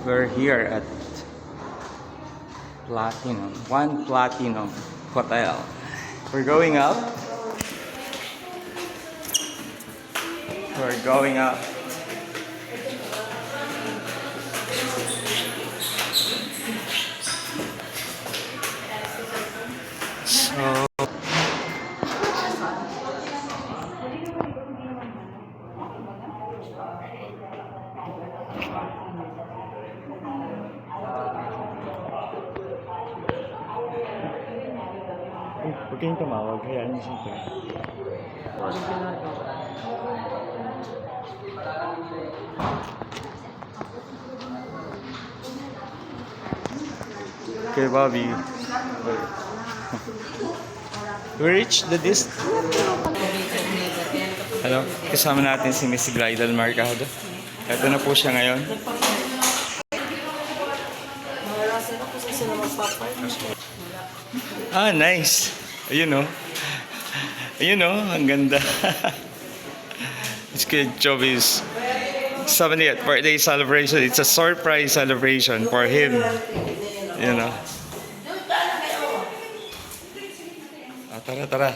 We're here at One Platinum Hotel. We're going up. We're going up. So huwag kayong tumawag, hayaan niyo siyempre. Okay, Bobby. We reached the dist. Hello, kasama natin si Miss Glidal Marcado. Ito na po siya ngayon. Ah, nice. Ayun, oh. Ayun, oh. Ang ganda. It's good job is 70th birthday celebration. It's a surprise celebration for him. You know. Ah, tara, tara.